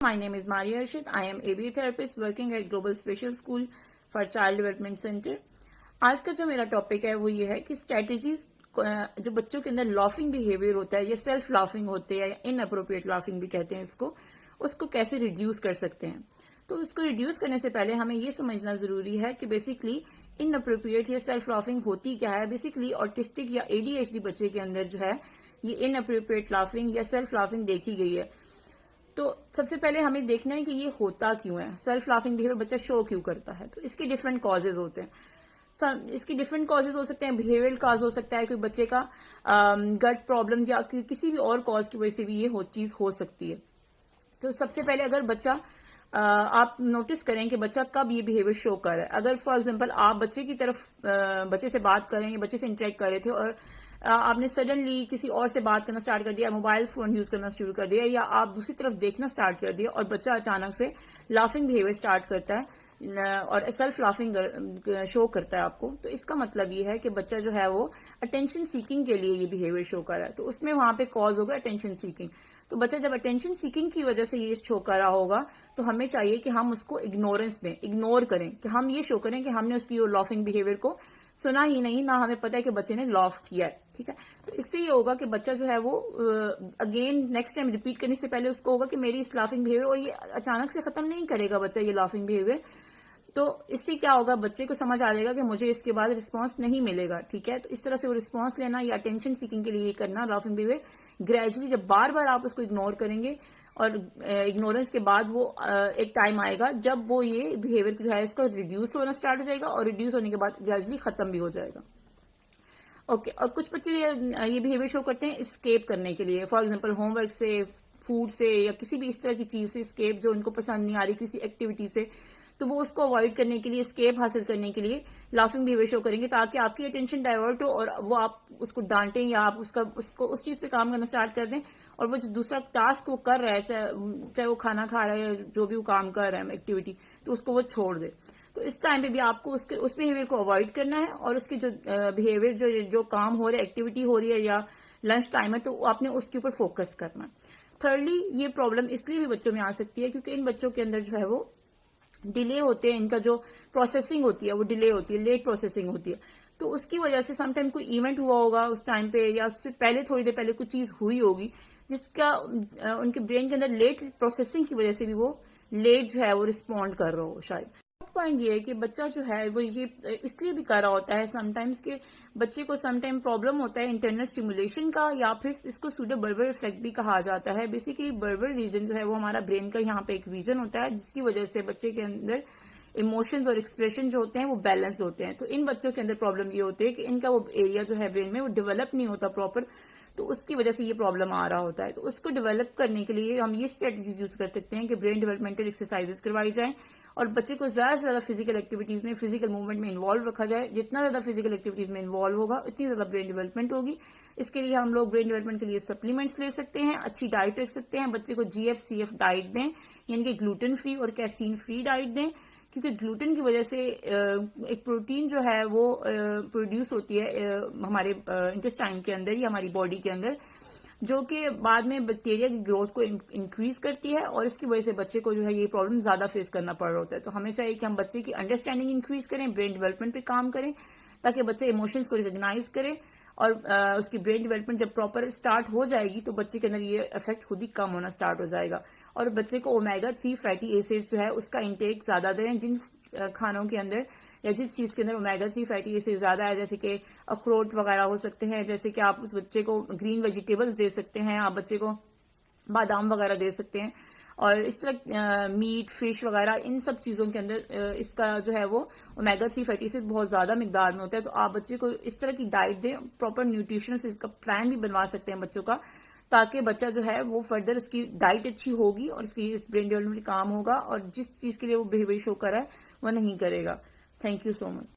My name is Maria Arshid. I am ABA therapist working at Global Special School for Child Development Center. आज का जो मेरा topic है वो ये है कि स्ट्रेटजीज जो बच्चों के अंदर लाफिंग बिहेवियर होता है या सेल्फ लाफिंग होते हैं या इनअप्रोप्रिएट लाफिंग भी कहते हैं इसको, उसको कैसे रिड्यूस कर सकते हैं। तो उसको रिड्यूस करने से पहले हमें ये समझना जरूरी है कि बेसिकली इनअप्रोप्रिएट या सेल्फ लाफिंग होती क्या है। बेसिकली ऑटिस्टिक या ADHD बच्चे के अंदर जो है ये इनअप्रोप्रिएट लाफिंग या सेल्फ लाफिंग देखी गई है। तो सबसे पहले हमें देखना है कि ये होता क्यों है, सेल्फ लाफिंग बिहेवियर बच्चा शो क्यों करता है। तो इसके डिफरेंट कॉजेज होते हैं। इसके डिफरेंट कॉजेज हो सकते हैं, बिहेवियरल कॉज हो सकता है, कोई बच्चे का गट प्रॉब्लम या किसी भी और कॉज की वजह से भी ये चीज हो सकती है। तो सबसे पहले अगर बच्चा आप नोटिस करें कि बच्चा कब ये बिहेवियर शो कर रहा है। अगर फॉर एग्जांपल आप बच्चे की तरफ बच्चे से बात कर रहे हैं या बच्चे से इंटरेक्ट कर रहे थे और आपने सडनली किसी और से बात करना स्टार्ट कर दिया, मोबाइल फोन यूज करना शुरू कर दिया, या आप दूसरी तरफ देखना स्टार्ट कर दिया और बच्चा अचानक से लाफिंग बिहेवियर स्टार्ट करता है और सेल्फ लाफिंग शो करता है आपको, तो इसका मतलब ये है कि बच्चा जो है वो अटेंशन सीकिंग के लिए ये बिहेवियर शो कर रहा है। तो उसमें वहां पे कॉज होगा अटेंशन सीकिंग। तो बच्चा जब अटेंशन सीकिंग की वजह से ये शो कर रहा होगा तो हमें चाहिए कि हम उसको इग्नोरेंस दें, इग्नोर करें, कि हम ये शो करें कि हमने उसकी लाफिंग बिहेवियर को सुना ही नहीं, ना हमें पता है कि बच्चे ने लॉफ किया है। ठीक है, तो इससे ये होगा कि बच्चा जो है वो अगेन नेक्स्ट टाइम रिपीट करने से पहले उसको होगा कि मेरी इस लाफिंग बिहेवियर, और ये अचानक से खत्म नहीं करेगा बच्चा ये लाफिंग बिहेवियर। तो इससे क्या होगा, बच्चे को समझ आ जाएगा कि मुझे इसके बाद रिस्पांस नहीं मिलेगा। ठीक है, तो इस तरह से वो रिस्पांस लेना या अटेंशन सीकिंग के लिए करना लाफिंग बिहेवियर ग्रेजुअली, जब बार बार आप उसको इग्नोर करेंगे और इग्नोरेंस के बाद वो एक टाइम आएगा जब वो ये बिहेवियर जो है इसका रिड्यूस होना स्टार्ट हो जाएगा और रिड्यूस होने के बाद ग्रेजुअली खत्म भी हो जाएगा। ओके, और कुछ बच्चे ये बिहेवियर शो करते हैं एस्केप करने के लिए, फॉर एग्जांपल होमवर्क से, फूड से, या किसी भी इस तरह की चीज से एस्केप जो उनको पसंद नहीं आ रही किसी एक्टिविटी से, तो वो उसको अवॉइड करने के लिए, एस्केप हासिल करने के लिए लाफिंग बिहेवियर शो करेंगे ताकि आपकी अटेंशन डाइवर्ट हो और वो आप उसको डांटें या आप उसको उस चीज पे काम करना स्टार्ट कर दें और वो जो दूसरा टास्क वो कर रहा है, चाहे वो खाना खा रहा है या जो भी वो काम कर रहा है एक्टिविटी, तो उसको वो छोड़ दे। तो इस टाइम पे भी आपको उस बिहेवियर को अवॉइड करना है और उसके जो बिहेवियर जो काम हो रहा है, एक्टिविटी हो रही है या लंच टाइम है, तो आपने उसके ऊपर फोकस करना है। थर्डली, ये प्रॉब्लम इसलिए भी बच्चों में आ सकती है क्योंकि इन बच्चों के अंदर जो है वो डिले होते हैं, इनका जो प्रोसेसिंग होती है वो डिले होती है, लेट प्रोसेसिंग होती है। तो उसकी वजह से समटाइम कोई इवेंट हुआ होगा उस टाइम पे या उससे पहले थोड़ी देर पहले कुछ चीज हुई होगी जिसका उनके ब्रेन के अंदर लेट प्रोसेसिंग की वजह से भी वो लेट जो है वो रिस्पॉन्ड कर रहा हो शायद। पॉइंट ये है कि बच्चा जो है वो ये इसलिए भी कर रहा होता है समटाइम्स के बच्चे को समटाइम प्रॉब्लम होता है इंटरनल स्टिमुलेशन का, या फिर इसको सूडो बर्बर इफेक्ट भी कहा जाता है। बेसिकली बर्बर रीजन जो है वो हमारा ब्रेन का यहाँ पे एक रीजन होता है जिसकी वजह से बच्चे के अंदर इमोशंस और एक्सप्रेशन जो होते हैं वो बैलेंस होते हैं। तो इन बच्चों के अंदर प्रॉब्लम ये होती है कि इनका वो एरिया जो है ब्रेन में वो डेवलप नहीं होता प्रॉपर, तो उसकी वजह से ये प्रॉब्लम आ रहा होता है। तो उसको डेवलप करने के लिए हम ये स्ट्रेटजीज यूज कर सकते हैं कि ब्रेन डेवलपमेंटल एक्सरसाइजेस करवाई जाए और बच्चे को ज्यादा से ज्यादा फिजिकल एक्टिविटीज में, फिजिकल मूवमेंट में इन्वॉल्व रखा जाए। जितना ज्यादा फिजिकल एक्टिविटीज में इन्वॉल्व होगा उतनी ज्यादा ब्रेन डेवलपमेंट होगी। इसके लिए हम लोग ब्रेन डेवलपमेंट के लिए सप्लीमेंट्स ले सकते हैं, अच्छी डाइट रख सकते हैं, बच्चे को GF-CF डाइट दें, यानी कि ग्लूटेन फ्री और कैसीन फ्री डाइट दें, क्योंकि ग्लूटेन की वजह से एक प्रोटीन जो है वो प्रोड्यूस होती है हमारे इंटेस्टाइन के अंदर या हमारी बॉडी के अंदर, जो कि बाद में बैक्टीरिया की ग्रोथ को इंक्रीज करती है और इसकी वजह से बच्चे को जो है ये प्रॉब्लम ज्यादा फेस करना पड़ रहा होता है। तो हमें चाहिए कि हम बच्चे की अंडरस्टैंडिंग इंक्रीज करें, ब्रेन डेवलपमेंट पे काम करें ताकि बच्चे इमोशंस को रिकॉग्नाइज करे और उसकी ब्रेन डेवलपमेंट जब प्रॉपर स्टार्ट हो जाएगी तो बच्चे के अंदर ये इफेक्ट खुद ही कम होना स्टार्ट हो जाएगा। और बच्चे को omega-3 फैटी एसिड्स जो है उसका इंटेक ज्यादा दें। जिन खानों के अंदर या जिस चीज के अंदर omega-3 फैटी एसिड ज्यादा है, जैसे कि अखरोट वगैरह हो सकते हैं, जैसे कि आप उस बच्चे को ग्रीन वेजिटेबल्स दे सकते हैं, आप बच्चे को बादाम वगैरह दे सकते हैं, और इस तरह मीट, फिश वगैरह इन सब चीजों के अंदर इसका जो है वो omega-3 फैटी एसिड बहुत ज्यादा मिकदार में होता है। तो आप बच्चे को इस तरह की डाइट दें, प्रॉपर न्यूट्रिशन से इसका प्लान भी बनवा सकते हैं बच्चों का, ताकि बच्चा जो है वो फर्दर उसकी डाइट अच्छी होगी और उसकी ब्रेन डेवलपमेंट काम होगा और जिस चीज के लिए वो बिहेवियर शो कर रहा है वो नहीं करेगा। Thank you so much.